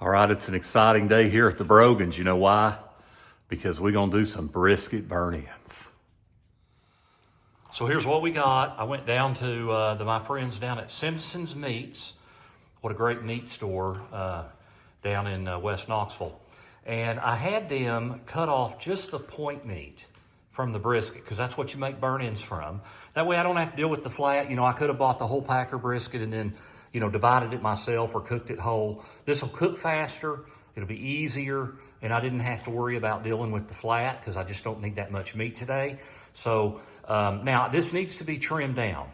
All right, it's an exciting day here at the Brogans. You know why? Because we're gonna do some brisket burn-ins. So here's what we got. I went down to my friends down at Simpson's Meats. What a great meat store down in West Knoxville. And I had them cut off just the point meat from the brisket, because that's what you make burn-ins from. That way I don't have to deal with the flat. You know, I could have bought the whole packer brisket and then, you know, divided it myself or cooked it whole. This will cook faster, it'll be easier, and I didn't have to worry about dealing with the flat because I just don't need that much meat today. So now this needs to be trimmed down.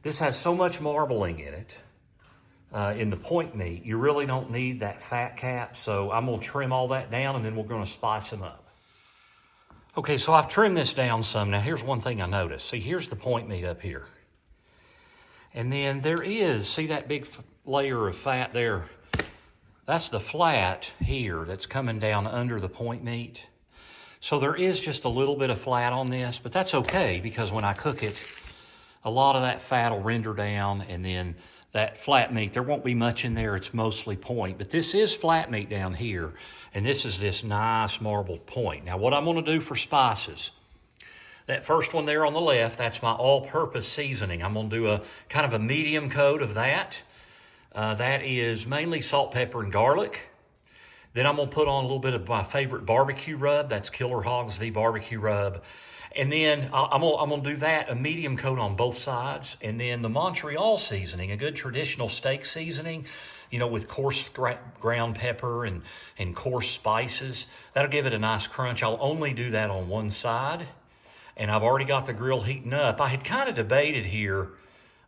This has so much marbling in it, in the point meat, you really don't need that fat cap. So I'm gonna trim all that down and then we're gonna spice them up. Okay, so I've trimmed this down some. Now here's one thing I noticed. See, here's the point meat up here. And then there is, see that big layer of fat there? That's the flat here that's coming down under the point meat. So there is just a little bit of flat on this, but that's okay because when I cook it, a lot of that fat will render down, and then that flat meat, there won't be much in there. It's mostly point, but this is flat meat down here, and this is this nice marbled point. Now what I'm gonna do for spices, that first one there on the left, that's my all-purpose seasoning. I'm gonna do a kind of a medium coat of that. That is mainly salt, pepper, and garlic. Then I'm gonna put on a little bit of my favorite barbecue rub. That's Killer Hogs, the barbecue rub. And then I'm gonna do that, a medium coat on both sides. And then the Montreal seasoning, a good traditional steak seasoning, you know, with coarse ground pepper and coarse spices. That'll give it a nice crunch. I'll only do that on one side. And I've already got the grill heating up. I had kind of debated here.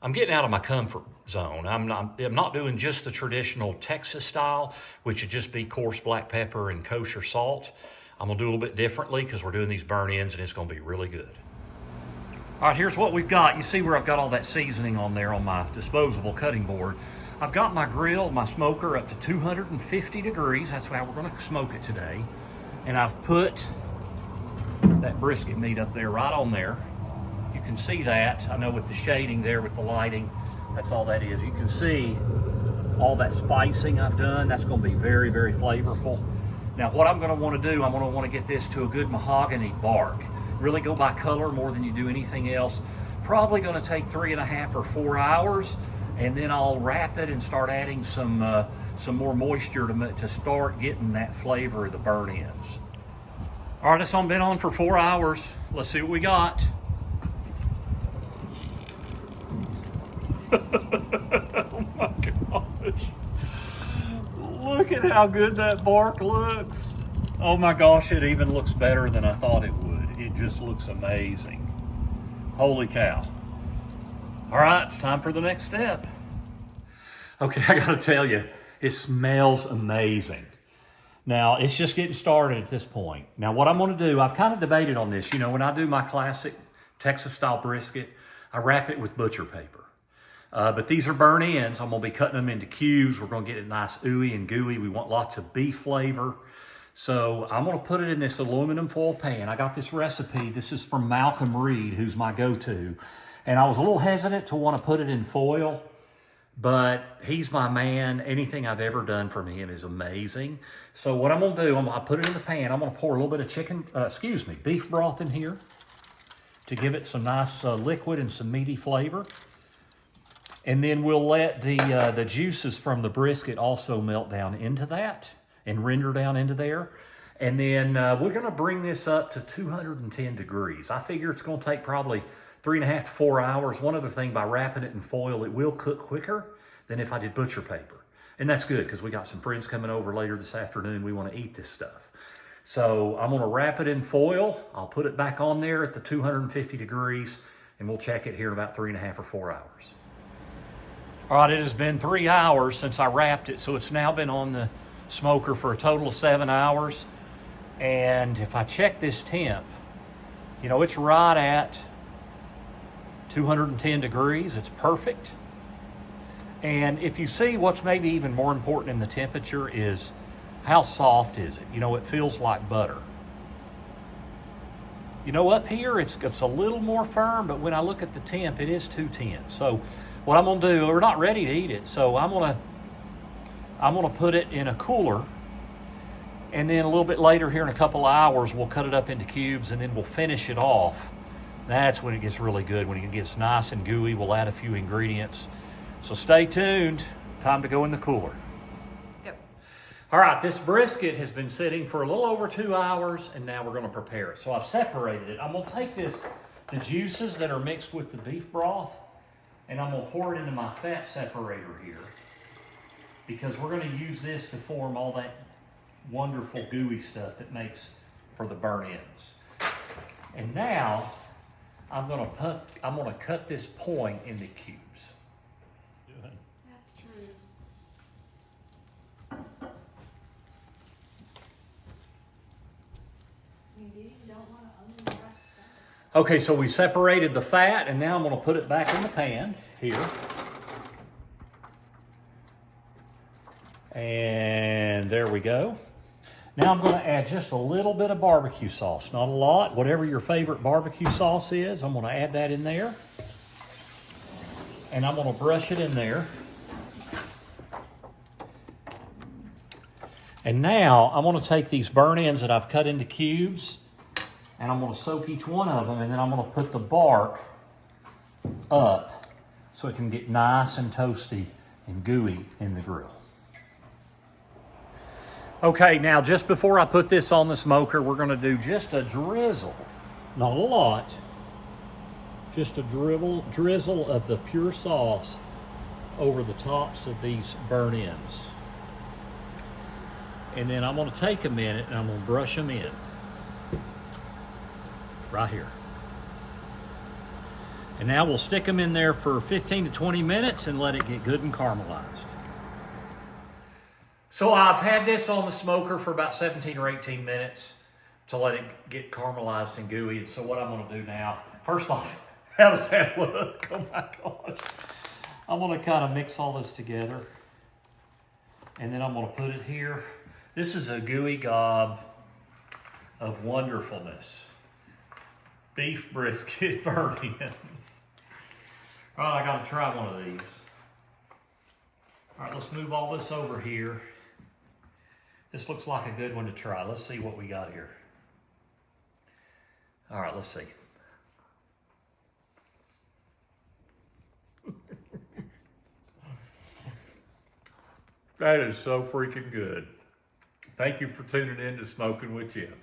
I'm getting out of my comfort zone. I'm not doing just the traditional Texas style, which would just be coarse black pepper and kosher salt. I'm gonna do a little bit differently because we're doing these burn-ins and it's gonna be really good. All right, here's what we've got. You see where I've got all that seasoning on there on my disposable cutting board. I've got my grill, my smoker up to 250 degrees. That's why we're gonna smoke it today. And I've put that brisket meat up there, right on there. You can see that. I know with the shading there, with the lighting, that's all that is. You can see all that spicing I've done. That's gonna be very, very flavorful. Now what I'm gonna wanna do, I'm gonna wanna get this to a good mahogany bark. Really go by color more than you do anything else. Probably gonna take 3.5 or 4 hours, and then I'll wrap it and start adding some more moisture to start getting that flavor of the burn-ins. All right, it's been on for 4 hours. Let's see what we got. Oh my gosh. Look at how good that bark looks. Oh my gosh, it even looks better than I thought it would. It just looks amazing. Holy cow. All right, it's time for the next step. Okay, I gotta tell you, it smells amazing. Now, it's just getting started at this point. Now, what I'm gonna do, I've kind of debated on this. You know, when I do my classic Texas-style brisket, I wrap it with butcher paper. But these are burn-ins. I'm gonna be cutting them into cubes. We're gonna get it nice ooey and gooey. We want lots of beef flavor. So I'm gonna put it in this aluminum foil pan. I got this recipe. This is from Malcolm Reed, who's my go-to. And I was a little hesitant to wanna put it in foil, but he's my man. Anything I've ever done from him is amazing. So what I'm gonna do, I put it in the pan. I'm gonna pour a little bit of beef broth in here to give it some nice liquid and some meaty flavor. And then we'll let the juices from the brisket also melt down into that and render down into there. And then we're gonna bring this up to 210 degrees. I figure it's gonna take probably 3.5 to 4 hours. One other thing, by wrapping it in foil, it will cook quicker than if I did butcher paper. And that's good because we got some friends coming over later this afternoon. We wanna eat this stuff. So I'm gonna wrap it in foil. I'll put it back on there at the 250 degrees and we'll check it here in about 3.5 or 4 hours. All right, it has been 3 hours since I wrapped it, so it's now been on the smoker for a total of 7 hours. And if I check this temp, you know, it's right at 210 degrees. It's perfect. And if you see, what's maybe even more important in the temperature is how soft is it? You know, it feels like butter. You know, up here, it's a little more firm, but when I look at the temp, it is 210. So what I'm gonna do, we're not ready to eat it, so I'm gonna I'm gonna put it in a cooler, and then a little bit later here in a couple of hours, we'll cut it up into cubes and then we'll finish it off. That's when it gets really good. When it gets nice and gooey, we'll add a few ingredients. So stay tuned. Time to go in the cooler. Yep. All right, this brisket has been sitting for a little over 2 hours, and now we're gonna prepare it. So I've separated it. I'm gonna take the juices that are mixed with the beef broth, and I'm gonna pour it into my fat separator here, because we're gonna use this to form all that wonderful gooey stuff that makes for the burnt ends. And now I'm gonna cut this point into cubes. That's true. You don't want to unrest that. Okay, so we separated the fat, and now I'm gonna put it back in the pan here. And there we go. Now I'm gonna add just a little bit of barbecue sauce, not a lot, whatever your favorite barbecue sauce is, I'm gonna add that in there. And I'm gonna brush it in there. And now I'm gonna take these burnt ends that I've cut into cubes, and I'm gonna soak each one of them, and then I'm gonna put the bark up so it can get nice and toasty and gooey in the grill. Okay, now just before I put this on the smoker, we're gonna do just a drizzle, not a lot, just a drizzle of the pure sauce over the tops of these burnt ends. And then I'm gonna take a minute and I'm gonna brush them in, right here. And now we'll stick them in there for 15 to 20 minutes and let it get good and caramelized. So I've had this on the smoker for about 17 or 18 minutes to let it get caramelized and gooey. And so what I'm gonna do now, first off, how does that look? Oh my gosh. I'm gonna kind of mix all this together, and then I'm gonna put it here. This is a gooey gob of wonderfulness. Beef brisket burnt ends. All right, I gotta try one of these. All right, let's move all this over here. This looks like a good one to try. Let's see what we got here. All right, let's see. That is so freaking good. Thank you for tuning in to Smoking with Jim.